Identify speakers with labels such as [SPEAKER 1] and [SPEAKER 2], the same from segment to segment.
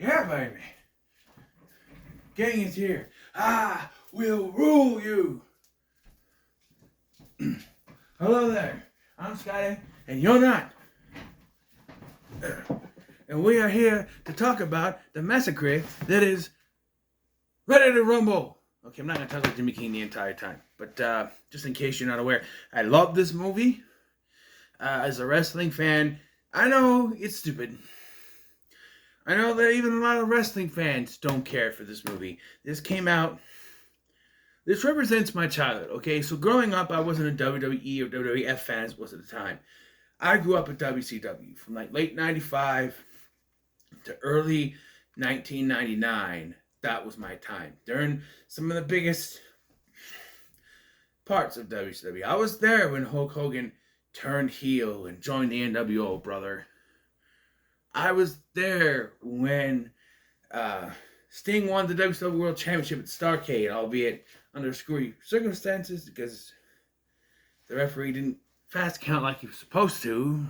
[SPEAKER 1] Yeah, baby. Gang is here. I will rule you. Hello there. I'm Scotty, and you're not. And we are here to talk about the massacre that is Ready to Rumble. Okay, I'm not going to talk about Jimmy King the entire time. But just in case you're not aware, I love this movie. As a wrestling fan, I know it's stupid. I know that even a lot of wrestling fans don't care for this movie. This represents my childhood, okay? So growing up, I wasn't a WWE or WWF fan as it was at the time. I grew up at WCW from like late 95 to early 1999. That was my time. During some of the biggest parts of WCW. I was there when Hulk Hogan turned heel and joined the NWO, brother. I was there when Sting won the WCW World Championship at Starrcade, albeit under screwy circumstances because the referee didn't fast count like he was supposed to.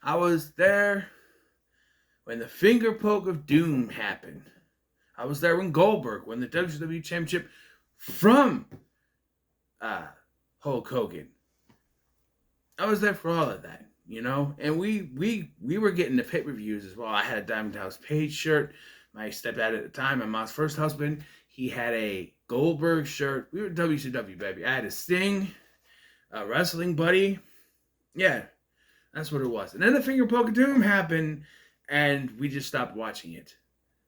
[SPEAKER 1] I was there when the finger poke of doom happened. I was there when Goldberg won the WCW Championship from Hulk Hogan. I was there for all of that. You know, and we were getting the pay-per-views as well. I had a Diamond Dallas Page shirt. My stepdad at the time, my mom's first husband, he had a Goldberg shirt. We were WCW, baby. I had a Sting, a wrestling buddy. Yeah, that's what it was. And then the Finger Poke of Doom happened, and we just stopped watching it.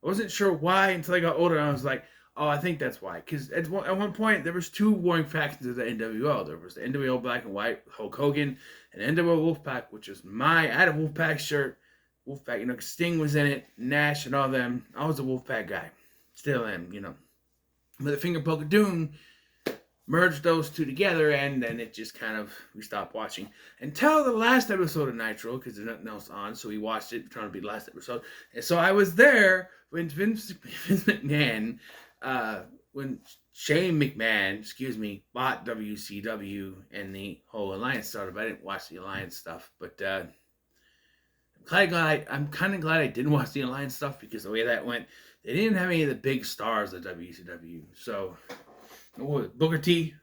[SPEAKER 1] I wasn't sure why until I got older, and I was like, oh, I think that's why. Because at one point, there was two warring factions of the NWO. There was the NWO Black and White, Hulk Hogan, and NWO Wolfpack, which was I had a Wolfpack shirt. Wolfpack, you know, Sting was in it, Nash and all them. I was a Wolfpack guy. Still am, you know. But the Finger Poke of Doom merged those two together, and then it just kind of, we stopped watching. Until the last episode of Nitro, because there's nothing else on, so we watched it, trying to be the last episode. And so I was there when Vince McMahon... when Shane McMahon, bought WCW and the whole alliance started. I didn't watch the alliance stuff, but I'm kind of glad I didn't watch the alliance stuff because the way that went, they didn't have any of the big stars of WCW. So, what was it? Booker T.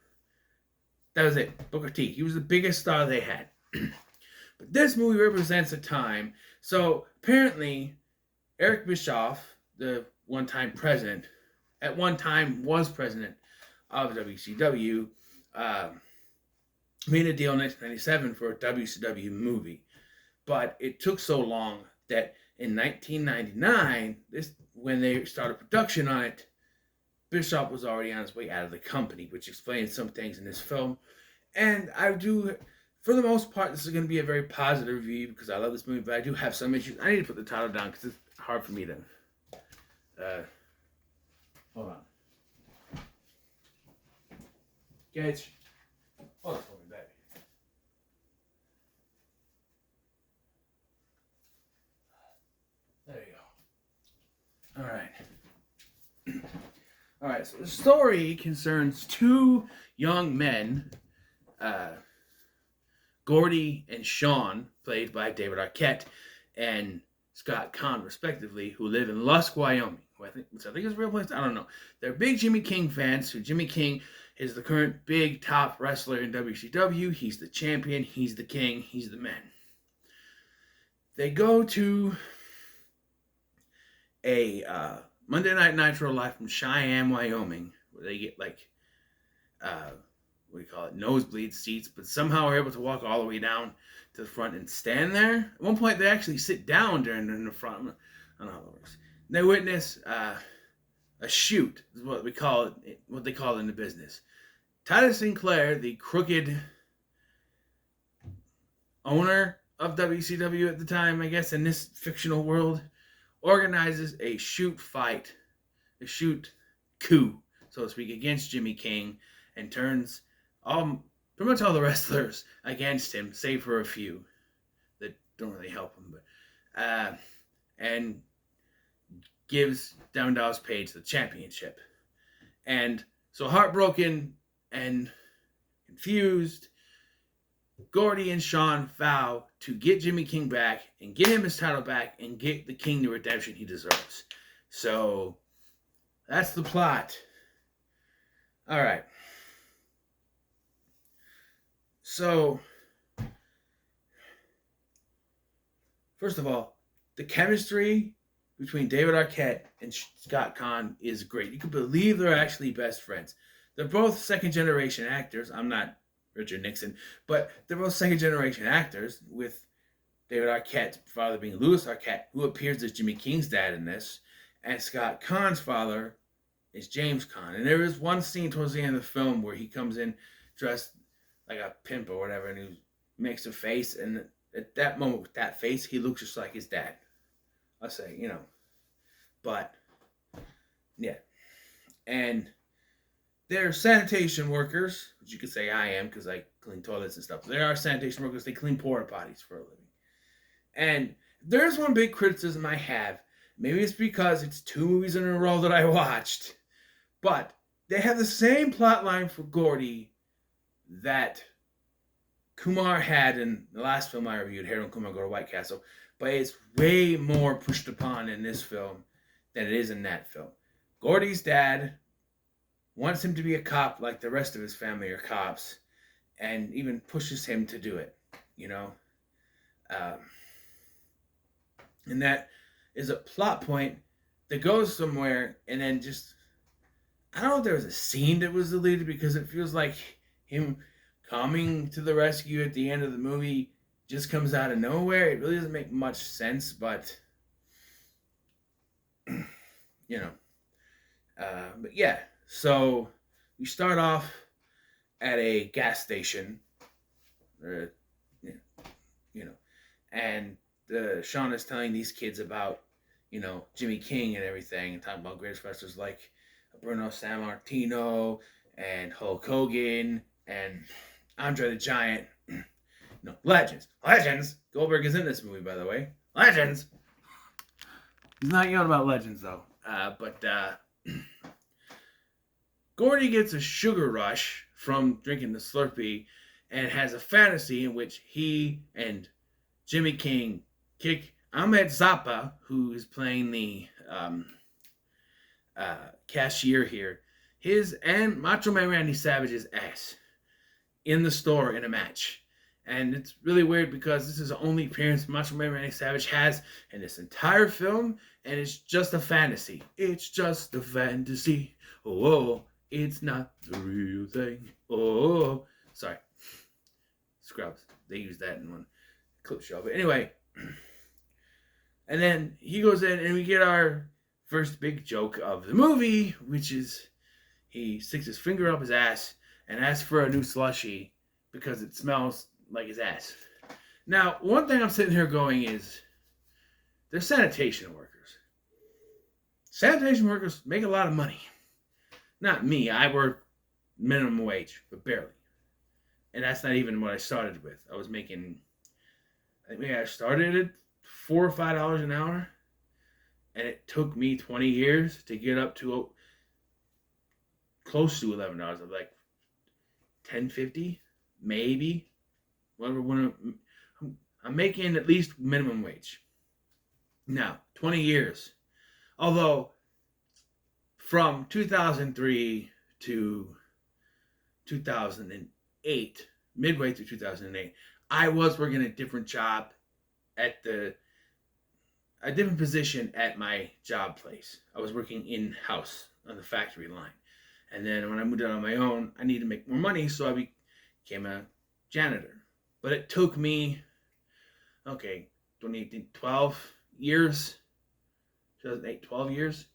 [SPEAKER 1] That was it. Booker T. He was the biggest star they had. But this movie represents a time. So apparently, Eric Bischoff, the one-time president, at one time was president of WCW, made a deal in 1997 for a WCW movie. But it took so long that in 1999, when they started production on it, Bischoff was already on his way out of the company, which explains some things in this film. And I do, for the most part, this is going to be a very positive review because I love this movie, but I do have some issues. I need to put the title down because it's hard for me to... hold on. Gage. Hold on for me, baby. There you go. Alright. Alright, so the story concerns two young men, Gordy and Sean, played by David Arquette, and Scott Conn, respectively, who live in Lusk, Wyoming. Which I think is a real place. I don't know. They're big Jimmy King fans. So Jimmy King is the current big top wrestler in WCW. He's the champion. He's the king. He's the man. They go to a Monday Night Nitro live from Cheyenne, Wyoming, where they get like, what do you call it, nosebleed seats, but somehow are able to walk all the way down to the front and stand there. At one point, they actually sit down during the front. I don't know how that works. They witness a shoot, is what they call it in the business. Titus Sinclair, the crooked owner of WCW at the time, I guess, in this fictional world, organizes a shoot coup, so to speak, against Jimmy King, and turns pretty much all the wrestlers against him, save for a few that don't really help him, but and gives Diamond Dallas Page the championship. And so heartbroken and confused, Gordy and Sean vow to get Jimmy King back and get him his title back and get the King the redemption he deserves. So that's the plot. All right. So, first of all, the chemistry between David Arquette and Scott Conn is great. You can believe they're actually best friends. They're both second generation actors. I'm not Richard Nixon, but they're both second generation actors, with David Arquette's father being Louis Arquette, who appears as Jimmy King's dad in this, and Scott Conn's father is James Conn. And there is one scene towards the end of the film where he comes in dressed like a pimp or whatever, and he makes a face, and at that moment with that face, he looks just like his dad. I'll say, but yeah. And they're sanitation workers, which you could say I am because I clean toilets and stuff. They are sanitation workers. They clean porta potties for a living. And there's one big criticism I have. Maybe it's because it's 2 movies in a row that I watched, but they have the same plot line for Gordy that Kumar had in the last film I reviewed, Harold and Kumar Go to White Castle, but it's way more pushed upon in this film than it is in that film. Gordy's dad wants him to be a cop like the rest of his family are cops, and even pushes him to do it, and that is a plot point that goes somewhere, and then just, I don't know if there was a scene that was deleted, because it feels like him coming to the rescue at the end of the movie just comes out of nowhere. It really doesn't make much sense, but but yeah. So we start off at a gas station, and Sean is telling these kids about, Jimmy King and everything, and talking about greatest wrestlers like Bruno Sammartino and Hulk Hogan and Andre the Giant. Legends. Goldberg is in this movie, by the way. Legends. He's not yelling about legends, though. But Gordy gets a sugar rush from drinking the Slurpee and has a fantasy in which he and Jimmy King kick Ahmed Zappa, who is playing the cashier here, his and Macho Man Randy Savage's ass in the store in a match. And it's really weird because this is the only appearance Macho Man Randy Savage has in this entire film, and it's just a fantasy. It's just a fantasy. Oh, it's not the real thing. Oh, sorry. Scrubs. They use that in one clip show. But anyway, and then he goes in, and we get our first big joke of the movie, which is he sticks his finger up his ass and asks for a new slushie because it smells like his ass. Now, one thing I'm sitting here going is, they're sanitation workers. Sanitation workers make a lot of money. Not me. I work minimum wage, but barely. And that's not even what I started with. I was making, I think I started at $4 or $5 an hour. And it took me 20 years to get up to close to $11. I'm like $10.50, maybe. Whatever. I'm making at least minimum wage. Now, 20 years. Although, from 2003 to 2008, midway through 2008, I was working a different job at a different position at my job place. I was working in-house on the factory line. And then when I moved out on my own, I needed to make more money, so I became a janitor. But it took me, 12 years, 2008, 12 years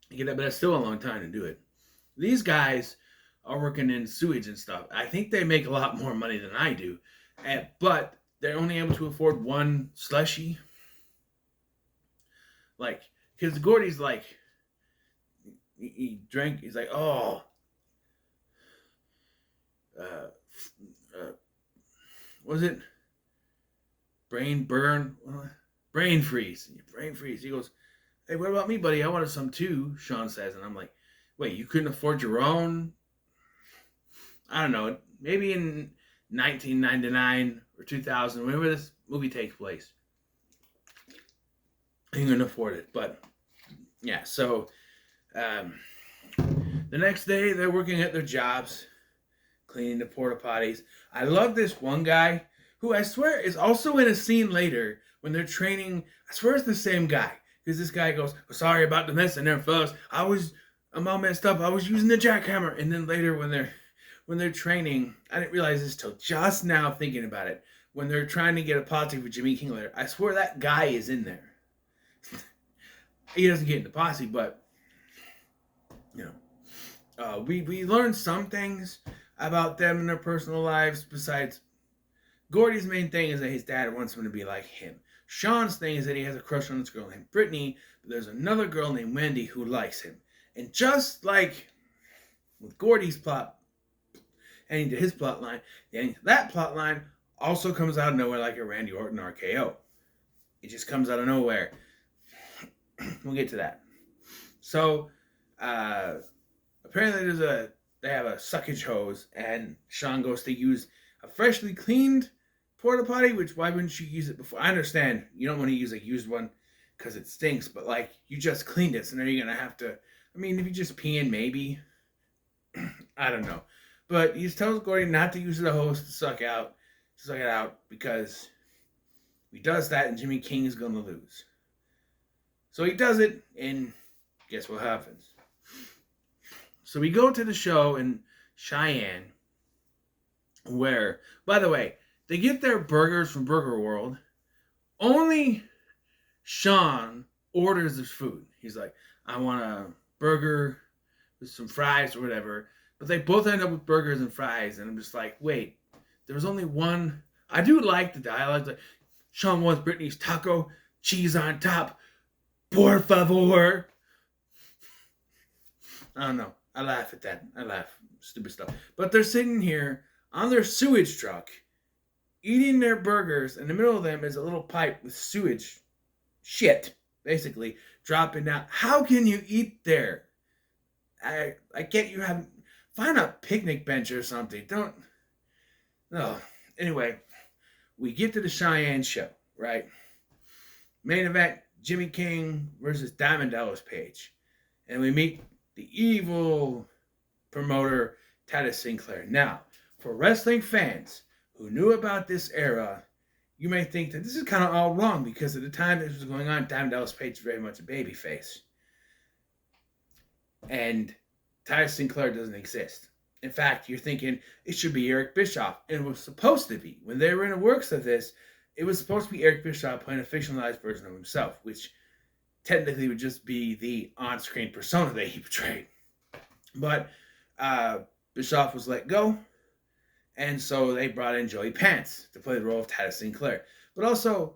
[SPEAKER 1] to get that, but it's still a long time to do it. These guys are working in sewage and stuff. I think they make a lot more money than I do, but they're only able to afford one slushie. Like, because Gordy's like, he drank, he's like, was it brain burn? Brain freeze. Brain freeze. He goes, hey, what about me, buddy? I wanted some too, Sean says. And I'm like, wait, you couldn't afford your own? I don't know. maybe in 1999 or 2000, whenever this movie takes place. You can afford it, but yeah. So um, the next day, they're working at their jobs, cleaning the porta potties. I love this one guy who I swear is also in a scene later when they're training. I swear it's the same guy because this guy goes, oh, "Sorry about the mess in there, fellas. I'm all messed up. I was using the jackhammer." And then later when they're training, I didn't realize this till just now thinking about it. When they're trying to get a posse for Jimmy King later, I swear that guy is in there. He doesn't get in the posse, but you know, we learned some things about them and their personal lives. Besides, Gordy's main thing is that his dad wants him to be like him. Sean's thing is that he has a crush on this girl named Brittany, but there's another girl named Wendy who likes him. And just like with Gordy's plot, and into his plot line, and that plot line also comes out of nowhere like a Randy Orton RKO. It just comes out of nowhere. We'll get to that. So, apparently they have a suckage hose, and Sean goes to use a freshly cleaned porta potty, which why wouldn't you use it before? I understand you don't want to use a used one because it stinks, but like you just cleaned it, so now you're gonna have to. I mean, if you just pee in, maybe. I don't know, but he tells Gordy not to use the hose to suck it out because if he does that, and Jimmy King is gonna lose. So he does it, and guess what happens? So we go to the show in Cheyenne, where, by the way, they get their burgers from Burger World. Only Sean orders the food. He's like, I want a burger with some fries or whatever. But they both end up with burgers and fries, and I'm just like, wait, there was only one. I do like the dialogue. Like, Sean wants Brittany's taco, cheese on top. Por favor. I don't know. I laugh at that. I laugh. Stupid stuff. But they're sitting here on their sewage truck, eating their burgers. In the middle of them is a little pipe with sewage shit, basically, dropping down. How can you eat there? I get you have... Find a picnic bench or something. Don't... No. Anyway, we get to the Cheyenne show, right? Main event, Jimmy King versus Diamond Dallas Page. And we meet the evil promoter, Titus Sinclair. Now, for wrestling fans who knew about this era, you may think that this is kind of all wrong because at the time this was going on, Diamond Dallas Page was very much a babyface. And Titus Sinclair doesn't exist. In fact, you're thinking it should be Eric Bischoff. And it was supposed to be. When they were in the works of this, it was supposed to be Eric Bischoff playing a fictionalized version of himself, which technically would just be the on-screen persona that he portrayed. But Bischoff was let go, and so they brought in Joey Pants to play the role of Titus Sinclair. But also,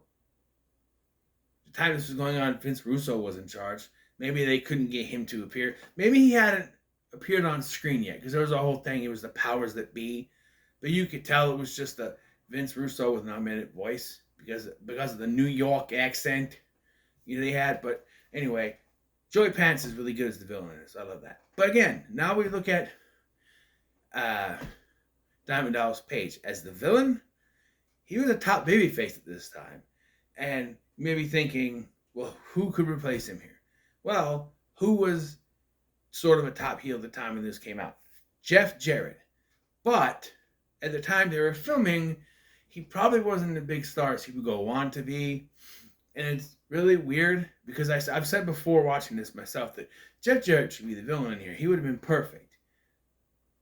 [SPEAKER 1] the time this was going on, Vince Russo was in charge. Maybe they couldn't get him to appear. Maybe he hadn't appeared on screen yet, because there was a whole thing. It was the powers that be. But you could tell it was just a Vince Russo with an augmented voice because of the New York accent they had. But anyway, Joey Pants is really good as the villain in this. I love that. But again, now we look at Diamond Dallas Page as the villain. He was a top babyface at this time. And you may be thinking, well, who could replace him here? Well, who was sort of a top heel at the time when this came out? Jeff Jarrett. But at the time they were filming, he probably wasn't the big star as he would go on to be. And it's really weird because I've said before watching this myself that Jeff Jarrett should be the villain in here. He would have been perfect.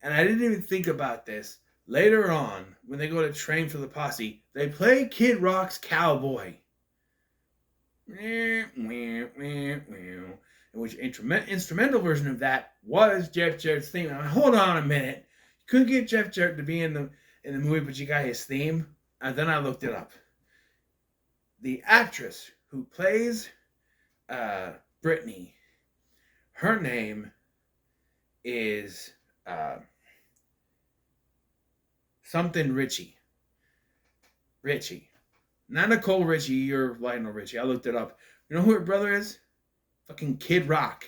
[SPEAKER 1] And I didn't even think about this. Later on, when they go to train for the posse, they play Kid Rock's Cowboy. Which instrumental version of that was Jeff Jarrett's theme. Now, hold on a minute. You couldn't get Jeff Jarrett to be in the movie, but you got his theme. And then I looked it up. The actress who plays Brittany, her name is something Richie. Not Nicole Richie or Lionel Richie. I looked it up. You know who her brother is? Fucking Kid Rock.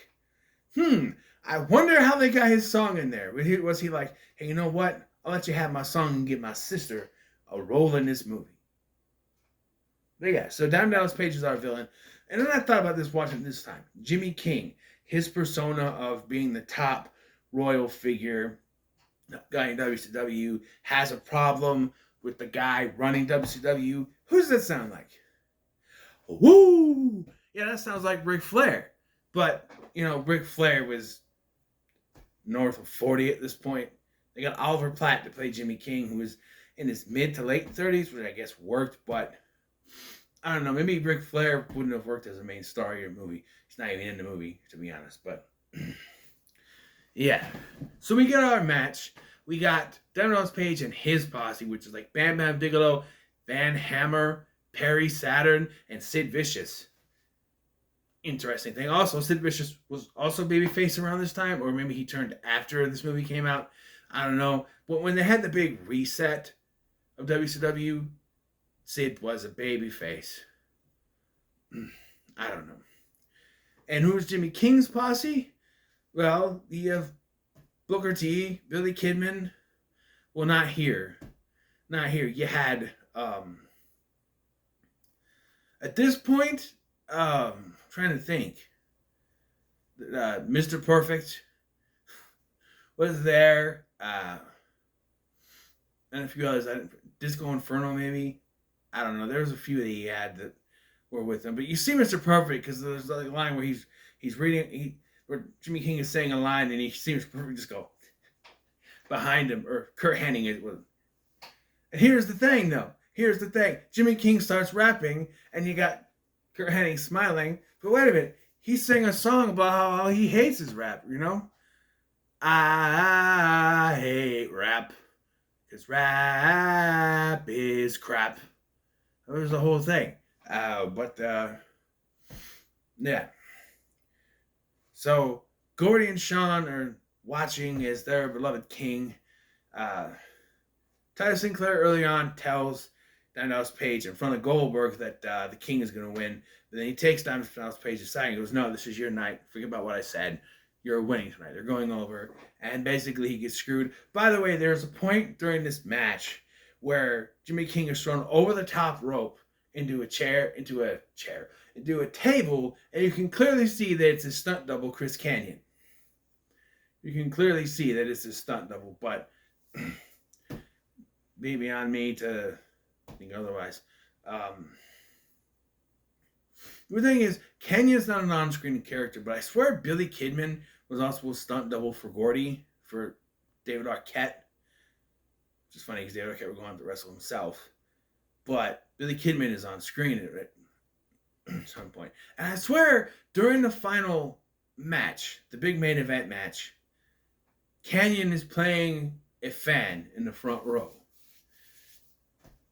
[SPEAKER 1] I wonder how they got his song in there. Was he like, hey, you know what? I'll let you have my song and give my sister a role in this movie. But yeah, so Diamond Dallas Page is our villain. And then I thought about this watching this time. Jimmy King, his persona of being the top royal figure, guy in WCW, has a problem with the guy running WCW. Who does that sound like? Woo! Yeah, that sounds like Ric Flair. But, Ric Flair was north of 40 at this point. They got Oliver Platt to play Jimmy King, who was in his mid to late 30s, which I guess worked, but I don't know. Maybe Ric Flair wouldn't have worked as a main star of your movie. He's not even in the movie, to be honest. But yeah. So we get our match. We got Diamond Dallas Page and his posse, which is like Bam Bam Bigelow, Van Hammer, Perry Saturn, and Sid Vicious. Interesting thing. Also, Sid Vicious was also babyface around this time, or maybe he turned after this movie came out. I don't know. But when they had the big reset of WCW, Sid was a babyface. I don't know. And who's Jimmy King's posse? Well, you have Booker T, Billy Kidman. Well, not here. Not here. You had, at this point, trying to think. Mr. Perfect was there. And a few others. Disco Inferno, maybe. I don't know. There was a few that he had that were with him. But you see Mr. Perfect because there's a line where he's reading, where Jimmy King is saying a line and he seems perfect just go behind him, or Kurt Hennig it was. And here's the thing, though. Here's the thing. Jimmy King starts rapping, and you got Kurt Hennig smiling. But wait a minute. He's singing a song about how he hates his rap, I hate rap. Because rap is crap. That was the whole thing. Yeah. So, Gordy and Sean are watching as their beloved king. Titus Sinclair early on tells Diamond Dallas Page in front of Goldberg that the king is going to win. But then he takes Diamond Dallas Page aside and goes, no, this is your night. Forget about what I said. You're winning tonight. They're going over. And basically he gets screwed. By the way, there's a point during this match where Jimmy King is thrown over the top rope into a table, and you can clearly see that it's his stunt double, Chris Kanyon. You can clearly see that it's his stunt double, but be beyond me to think otherwise. The thing is, Kenyon's not an on-screen character, but I swear Billy Kidman was also a stunt double for Gordy, for David Arquette. Which is funny because David Arquette would go on to wrestle himself. But Billy Kidman is on screen at some point. And I swear, during the final match, the big main event match, Kanyon is playing a fan in the front row.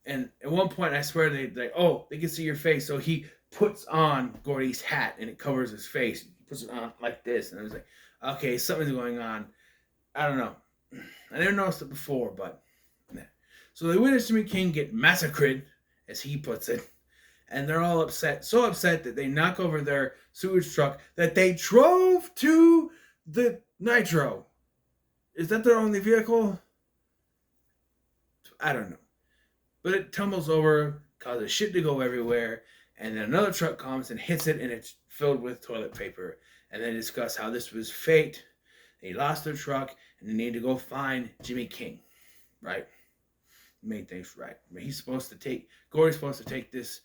[SPEAKER 1] And at one point, I swear, they can see your face. So he puts on Gordy's hat and it covers his face. He puts it on like this. And I was like, okay, something's going on. I don't know. I never noticed it before, but... So they witness Jimmy King get massacred, as he puts it, and they're all upset, so upset that they knock over their sewage truck that they drove to the Nitro. Is that their only vehicle? I don't know. But it tumbles over, causes shit to go everywhere, and then another truck comes and hits it, and it's filled with toilet paper. And they discuss how this was fate. They lost their truck, and they need to go find Jimmy King, right? Made things right. I mean, Gordy's supposed to take this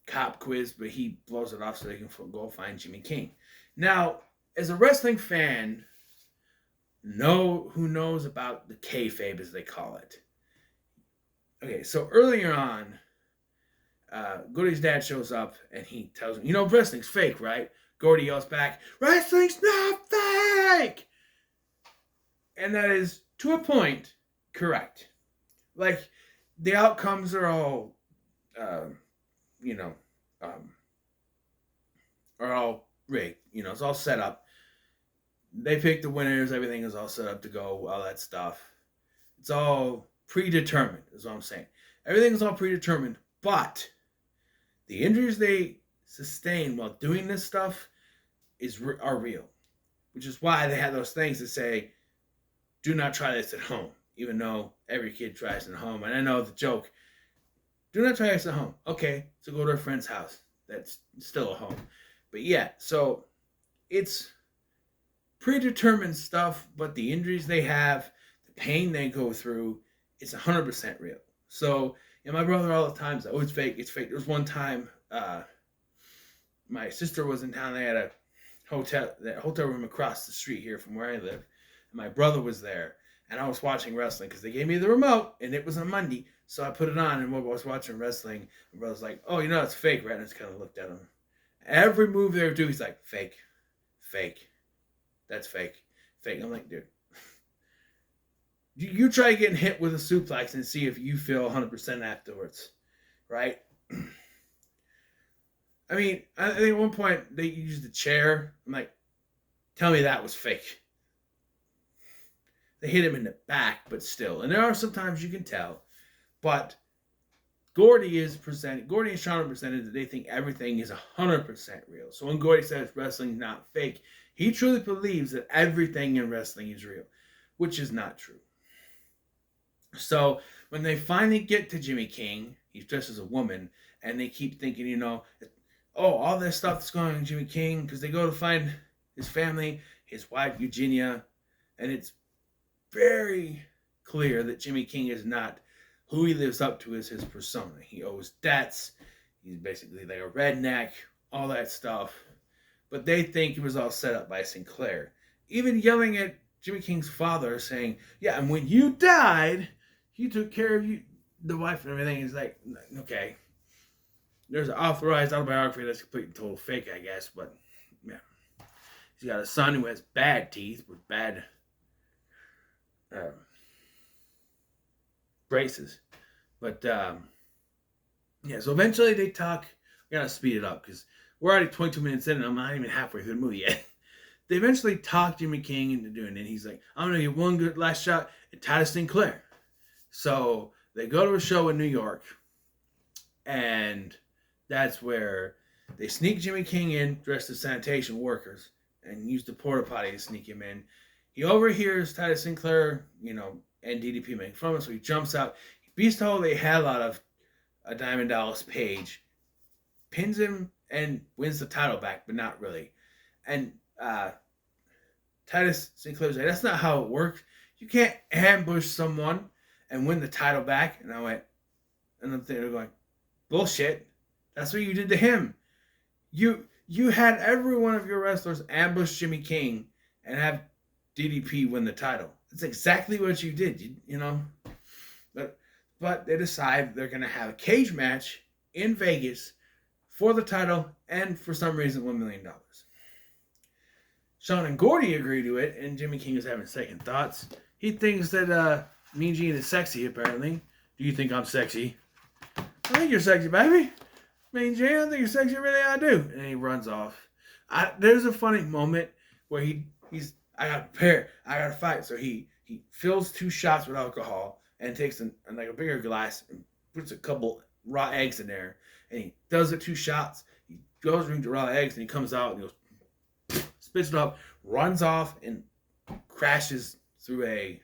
[SPEAKER 1] cop quiz, but he blows it off so they can go find Jimmy King. Now, as a wrestling fan, who knows about the kayfabe, as they call it. Okay, so earlier on, Gordy's dad shows up and he tells him, wrestling's fake, right? Gordy yells back, wrestling's not fake! And that is, to a point, correct. Like, the outcomes are all, are all rigged. It's all set up. They pick the winners. Everything is all set up to go. All that stuff. It's all predetermined, is what I'm saying. Everything is all predetermined. But the injuries they sustain while doing this stuff are real. Which is why they have those things that say, do not try this at home. even though every kid tries it at home. And I know the joke, do not try this at home. Okay, so go to a friend's house. That's still a home. But yeah, so it's predetermined stuff, but the injuries they have, the pain they go through, it's 100% real. So, my brother all the time says, oh, it's fake, it's fake. There was one time, my sister was in town. They had a hotel room across the street here from where I live. And my brother was there, and I was watching wrestling because they gave me the remote, and it was on Monday. So I put it on, and while I was watching wrestling, my brother's like, oh, it's fake, right? And I just kind of looked at him. Every move they would do, he's like, fake, fake. That's fake, fake. I'm like, dude, you try getting hit with a suplex and see if you feel 100% afterwards, right? I mean, I think at one point they used the chair. I'm like, tell me that was fake. They hit him in the back, but still. And there are some times you can tell. But Gordy and Sean presented that they think everything is 100% real. So when Gordy says wrestling is not fake, he truly believes that everything in wrestling is real, which is not true. So when they finally get to Jimmy King, he's dressed as a woman, and they keep thinking, all this stuff that's going on in Jimmy King, because they go to find his family, his wife, Eugenia, and it's very clear that Jimmy King is not who he lives up to as his persona. He owes debts. He's basically like a redneck, all that stuff. But they think it was all set up by Sinclair. Even yelling at Jimmy King's father, saying, yeah, and when you died, he took care of you, the wife and everything. He's like, okay. There's an authorized autobiography that's complete and total fake, I guess. But, yeah. He's got a son who has bad teeth with bad braces. But yeah, so eventually they talk. I gotta speed it up because we're already 22 minutes in and I'm not even halfway through the movie yet. They eventually talk Jimmy King into doing it. He's like, I'm gonna get one good last shot at Titus Sinclair. So they go to a show in New York, and that's where they sneak Jimmy King in dressed as sanitation workers and use the porta potty to sneak him in. He overhears Titus Sinclair, and DDP making fun of him, so he jumps out. He beats the whole hell out of a Diamond Dallas Page, pins him, and wins the title back, but not really. And Titus Sinclair's like, that's not how it works. You can't ambush someone and win the title back. And I went, and I'm thinking, going, bullshit. That's what you did to him. You had every one of your wrestlers ambush Jimmy King and have DDP win the title. That's exactly what you did, But they decide they're going to have a cage match in Vegas for the title and for some reason $1 million. Sean and Gordy agree to it, and Jimmy King is having second thoughts. He thinks that Mean Gene is sexy, apparently. Do you think I'm sexy? I think you're sexy, baby. Mean Gene, I think you're sexy, really I do. And he runs off. There's a funny moment where he's I got to prepare. I got to fight. So he fills 2 shots with alcohol and takes a bigger glass and puts a couple raw eggs in there. And he does the 2 shots. He goes to drink the raw eggs and he comes out and he goes, spits it up, runs off and crashes through a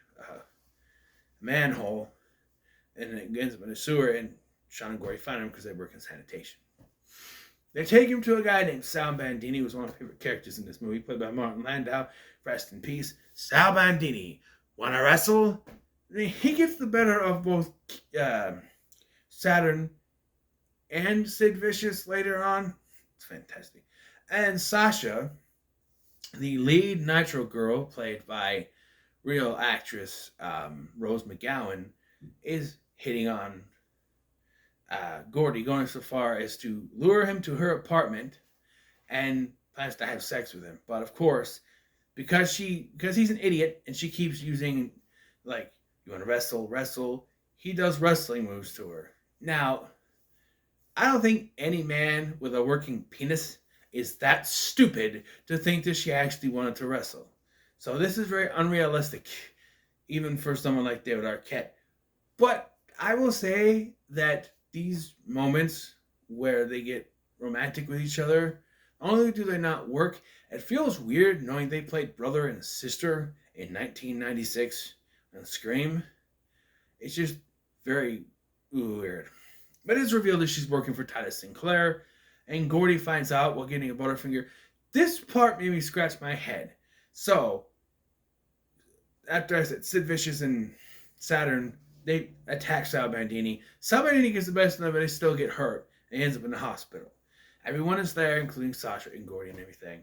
[SPEAKER 1] manhole. And it ends up in a sewer. And Sean and Gordy find him because they work in sanitation. They take him to a guy named Sal Bandini, who was one of my favorite characters in this movie, played by Martin Landau. Rest in peace. Sal Bandini. Wanna wrestle? He gets the better of both Saturn and Sid Vicious later on. It's fantastic. And Sasha, the lead Nitro girl, played by real actress Rose McGowan, is hitting on Gordy, going so far as to lure him to her apartment and plans to have sex with him. But of course, because he's an idiot and she keeps using, like, you want to wrestle, he does wrestling moves to her. Now, I don't think any man with a working penis is that stupid to think that she actually wanted to wrestle. So this is very unrealistic, even for someone like David Arquette. But I will say that these moments where they get romantic with each other, not only do they not work, it feels weird knowing they played brother and sister in 1996 on Scream. It's just very weird. But it's revealed that she's working for Titus Sinclair, and Gordy finds out while getting a Butterfinger. This part made me scratch my head. So, after I said Sid Vicious and Saturn, they attack Sal Bandini. Sal Bandini gets the best of them, but they still get hurt and ends up in the hospital. Everyone is there, including Sasha and Gordy and everything.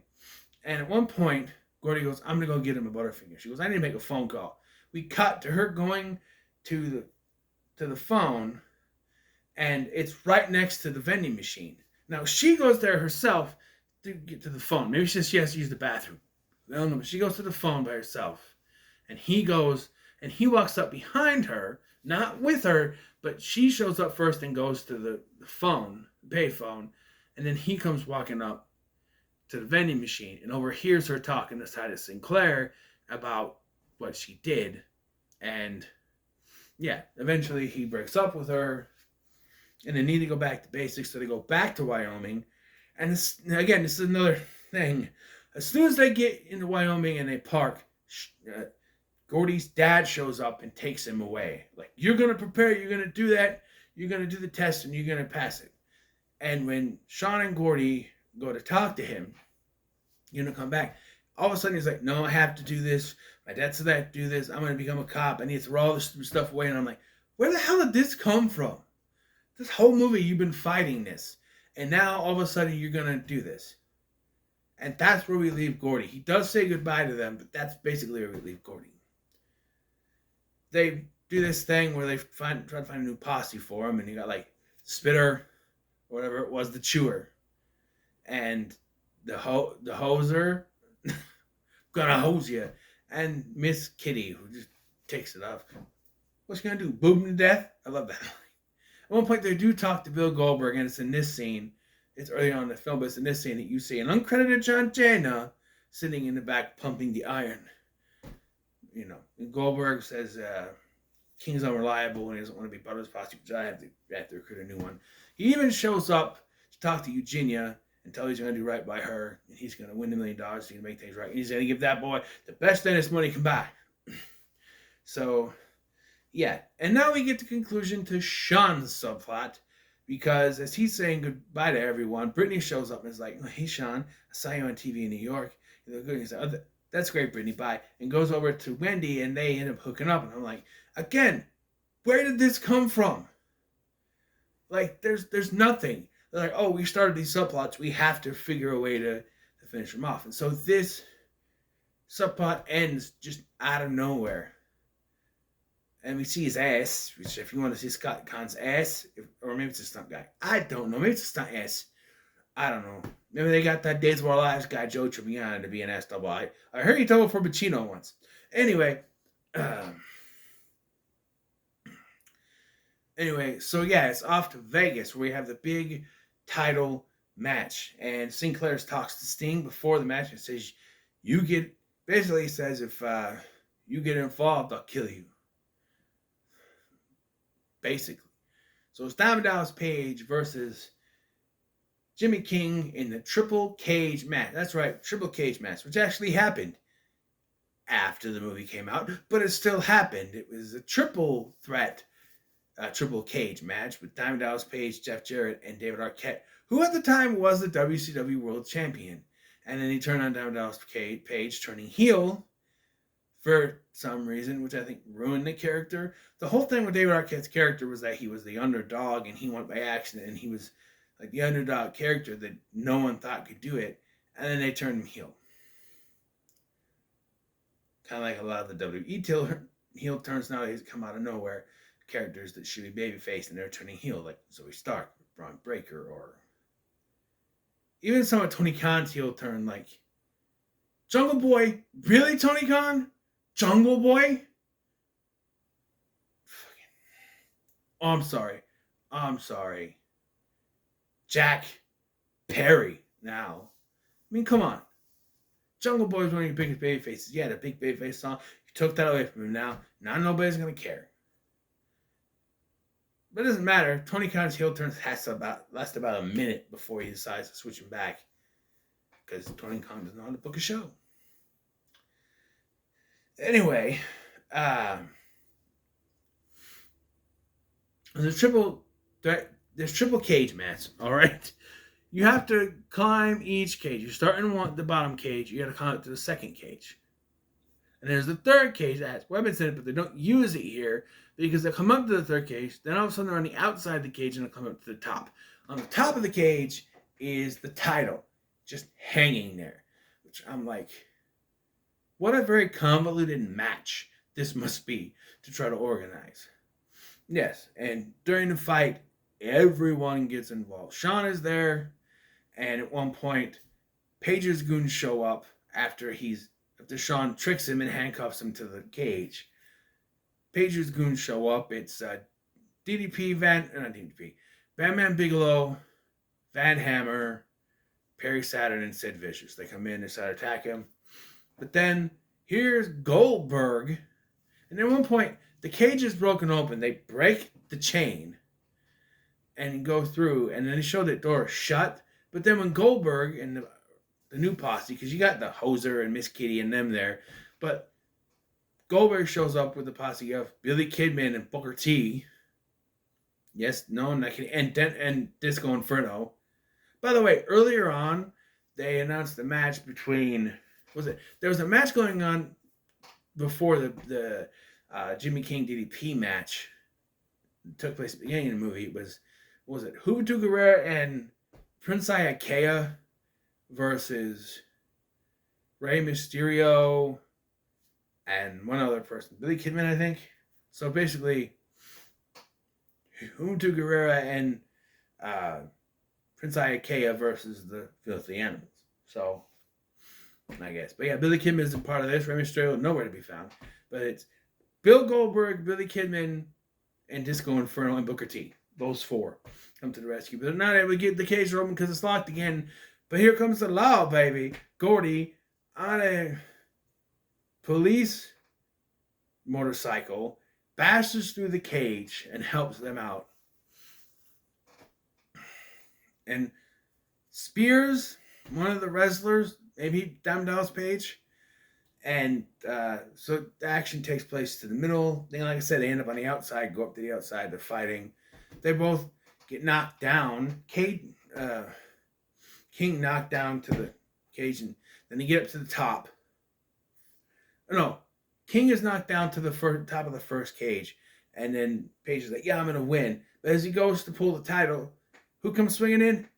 [SPEAKER 1] And at one point, Gordy goes, I'm going to go get him a Butterfinger. She goes, I need to make a phone call. We cut to her going to the phone, and it's right next to the vending machine. Now, she goes there herself to get to the phone. Maybe she has to use the bathroom. I don't know, but she goes to the phone by herself. And he goes, and he walks up behind her, not with her, but she shows up first and goes to the phone, the pay phone, and then he comes walking up to the vending machine and overhears her talking to Titus Sinclair about what she did. And yeah, eventually he breaks up with her, and they need to go back to basics, so they go back to Wyoming. And this is another thing. As soon as they get into Wyoming and they park, Gordy's dad shows up and takes him away. Like, you're going to prepare, you're going to do that, you're going to do the test, and you're going to pass it. And when Sean and Gordy go to talk to him, you're going to come back. All of a sudden, he's like, no, I have to do this. My dad said I have to do this. I'm going to become a cop. I need to throw all this stuff away. And I'm like, where the hell did this come from? This whole movie, you've been fighting this. And now, all of a sudden, you're going to do this. And that's where we leave Gordy. He does say goodbye to them, but that's basically where we leave Gordy. They do this thing where they try to find a new posse for him, and you got like Spitter, or whatever it was, the Chewer, and the Hoser, gonna hose you, and Miss Kitty, who just takes it off. What's she gonna do? Boob him to death? I love that. At one point, they do talk to Bill Goldberg, and it's in this scene. It's early on in the film, but it's in this scene that you see an uncredited John Cena sitting in the back pumping the iron. You know, and Goldberg says King's unreliable and he doesn't want to be part of his posse, which I have to recruit a new one. He even shows up to talk to Eugenia and tell her he's going to do right by her, and he's going to win $1 million, he's going to make things right. And he's going to give that boy the best dentist money can buy. So, yeah. And now we get the conclusion to Sean's subplot, because as he's saying goodbye to everyone, Brittany shows up and is like, hey, Sean, I saw you on TV in New York. You look good. He's like, that's great, Brittany, bye. And goes over to Wendy, and they end up hooking up. And I'm like, again, where did this come from? Like, there's nothing. They're like, oh, we started these subplots. We have to figure a way to finish them off. And so this subplot ends just out of nowhere. And we see his ass, which if you want to see Scott Con's ass, or maybe it's a stunt guy. I don't know. Maybe it's a stunt ass. I don't know. Maybe they got that Days of Our Lives guy, Joe Tribbiani, to be an ass double. I heard he doubled for Pacino once. Anyway, so yeah, it's off to Vegas where we have the big title match. And Sinclair talks to Sting before the match and says, basically says, if you get involved, I'll kill you. Basically. So it's Diamond Dallas Page versus Jimmy King in the triple cage match. That's right, triple cage match, which actually happened after the movie came out, but it still happened. It was a triple threat, triple cage match with Diamond Dallas Page, Jeff Jarrett, and David Arquette, who at the time was the WCW World Champion. And then he turned on Diamond Dallas Page, turning heel for some reason, which I think ruined the character. The whole thing with David Arquette's character was that he was the underdog, and he went by accident, and he was like the underdog character that no one thought could do it, and then they turned him heel. Kind of like a lot of the WWE heel turns nowadays come out of nowhere. Characters that should be babyface and they're turning heel, like Zoe Stark, Braun Breaker, or even some of Tony Khan's heel turn, like Jungle Boy. Really, Tony Khan? Jungle Boy? Oh, I'm sorry. Jack Perry now. I mean, come on. Jungle Boy was one of your biggest baby faces. You had a big baby face song. You took that away from him now. Now nobody's going to care. But it doesn't matter. Tony Khan's heel turns last about a minute before he decides to switch him back. Because Tony Khan doesn't know how to book a show. Anyway, There's there's triple cage match. All right, you have to climb each cage. You start in the bottom cage. You got to climb up to the second cage. And there's the third cage that has weapons in it, but they don't use it here because they come up to the third cage. Then all of a sudden they're on the outside of the cage and they come up to the top. On the top of the cage is the title, just hanging there. Which I'm like, what a very convoluted match this must be to try to organize. Yes, and during the fight, everyone gets involved. Sean is there, and at one point, Paige's goons show up after Sean tricks him and handcuffs him to the cage. Paige's goons show up. It's Batman Bigelow, Van Hammer, Perry Saturn, and Sid Vicious. They come in, they start to attack him. But then here's Goldberg, and at one point the cage is broken open. They break the chain and go through, and then they show the door shut. But then when Goldberg and the new posse, because you got the Hoser and Miss Kitty and them there, but Goldberg shows up with the posse of Billy Kidman and Booker T. Yes, no, not kidding, and Disco Inferno. By the way, earlier on, they announced the match between. There was a match going on before the Jimmy King DDP match took place at the beginning of the movie. It was Juventud Guerrera and Prince Iaukea versus Rey Mysterio and one other person, Billy Kidman, I think. So basically, Juventud Guerrera and Prince Iaukea versus the Filthy Animals. So, I guess. But yeah, Billy Kidman isn't part of this. Rey Mysterio, nowhere to be found. But it's Bill Goldberg, Billy Kidman, and Disco Inferno and Booker T. Those four come to the rescue. But they're not able to get the cage open because it's locked again. But here comes the law, baby. Gordy on a police motorcycle bashes through the cage and helps them out. And Spears, one of the wrestlers, maybe Diamond Dallas Page. And so the action takes place to the middle. Then, like I said, they end up on the outside, go up to the outside, they're fighting. They both get knocked down. King knocked down to the cage, and then they get up to the top. No, King is knocked down to the top of the first cage. And then Page is like, yeah, I'm going to win. But as he goes to pull the title, who comes swinging in?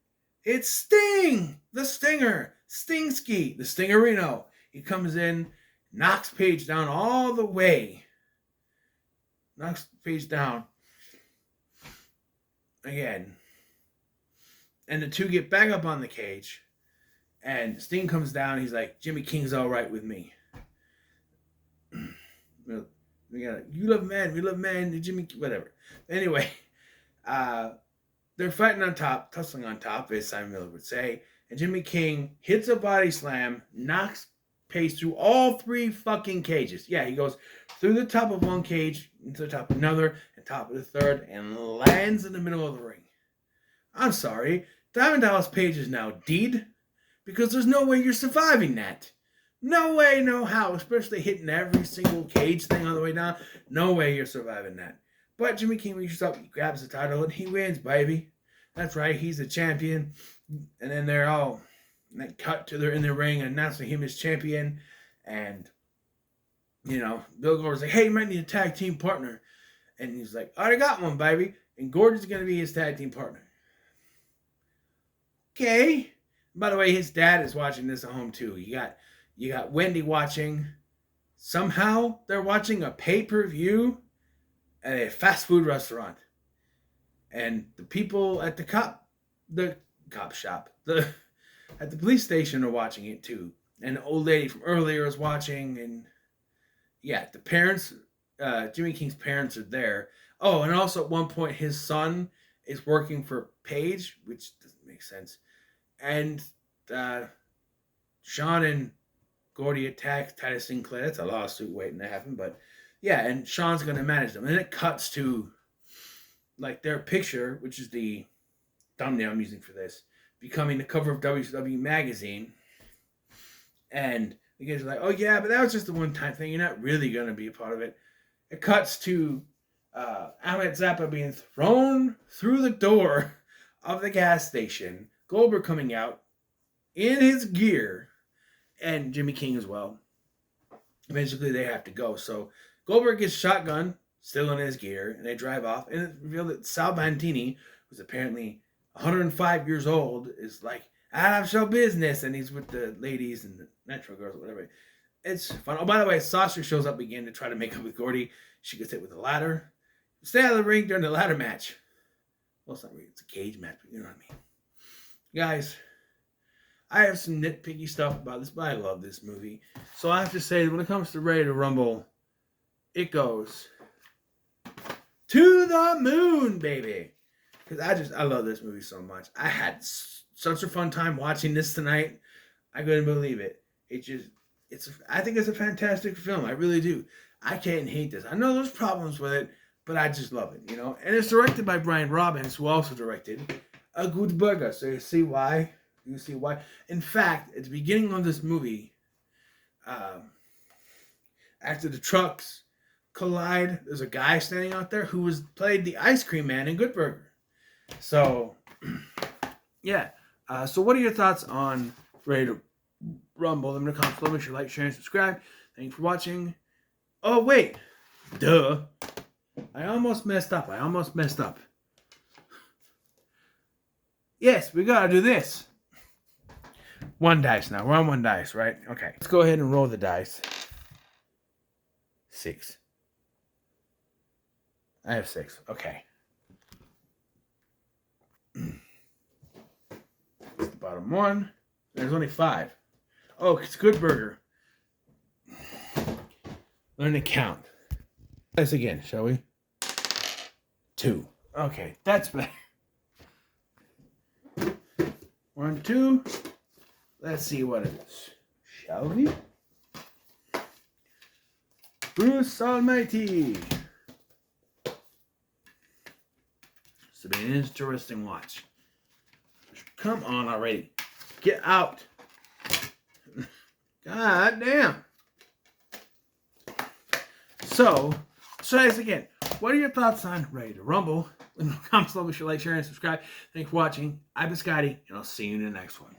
[SPEAKER 1] It's Sting! The Stinger! Stingsky! The Stingerino. He comes in, knocks Page down all the way. Knocks Page down. Again. And the two get back up on the cage. And Sting comes down. He's like, Jimmy King's all right with me. You love man, we love man, Jimmy, whatever. Anyway, they're fighting on top, tussling on top, as Simon Miller would say. And Jimmy King hits a body slam, knocks Page through all three fucking cages. Yeah, he goes through the top of one cage, into the top of another, and top of the third, and lands in the middle of the ring. I'm sorry, Diamond Dallas Page is now dead, because there's no way you're surviving that. No way, no how, especially hitting every single cage thing on the way down. No way you're surviving that. But Jimmy King reaches up, he grabs the title, and he wins, baby. That's right, he's the champion. And then they're all cut to they're in the ring and announcing him as champion. And, you know, Bill Goldberg's like, hey, you might need a tag team partner. And he's like, I already got one, baby. And Gordon's going to be his tag team partner. Okay. By the way, his dad is watching this at home, too. You got Wendy watching. Somehow they're watching a pay-per-view at a fast food restaurant. And the people at the cop shop, at the police station are watching it too. And the old lady from earlier is watching. And yeah, the parents, Jimmy King's parents are there. Oh, and also at one point his son is working for Paige, which doesn't make sense. And Sean and Gordy attacks Titus Sinclair. That's a lawsuit waiting to happen. But yeah, and Sean's going to manage them. And then it cuts to like their picture, which is the thumbnail I'm using for this, becoming the cover of WCW magazine. And the guys are like, oh yeah, but that was just a one-time thing. You're not really going to be a part of it. It cuts to Ahmed Zappa being thrown through the door of the gas station, Goldberg coming out in his gear, and Jimmy King as well. Eventually, they have to go. So Goldberg gets shotgun, still in his gear, and they drive off. And it's revealed that Sal Bantini, who's apparently 105 years old, is like, out of show business, and he's with the ladies and the Metro girls, or whatever. It's fun. Oh, by the way, Saucer shows up again to try to make up with Gordy. She gets hit with a ladder. Stay out of the ring during the ladder match. Well, it's not really, it's a cage match, but you know what I mean. Guys, I have some nitpicky stuff about this, but I love this movie. So I have to say, when it comes to Ready to Rumble, it goes to the moon, baby. Because I love this movie so much. I had such a fun time watching this tonight. I couldn't believe it. I think it's a fantastic film. I really do. I can't hate this. I know there's problems with it, but I just love it, you know. And it's directed by Brian Robbins, who also directed A Good Burger. So you see why. You see why. In fact, at the beginning of this movie, after the trucks collide, there's a guy standing out there who played the ice cream man in Good Burger. So, yeah. So what are your thoughts on Ready to Rumble? Let me know in the comments below. Make sure to like, share, and subscribe. Thank you for watching. Oh, wait. Duh. I almost messed up. Yes, we gotta do this. One dice now. We're on one dice, right? Okay. Let's go ahead and roll the dice. 6. I have 6. Okay. It's the bottom one. There's only 5. Oh, it's Good Burger. Learn to count. Dice again, shall we? 2. Okay, that's better. 1, 2. Let's see what it is. Shall we? Bruce Almighty. This will be an interesting watch. Come on already. Get out. God damn. So, let's try this again. What are your thoughts on Ready to Rumble? Leave me comments below. Be sure to like, share, and subscribe. Thanks for watching. I've been Scotty, and I'll see you in the next one.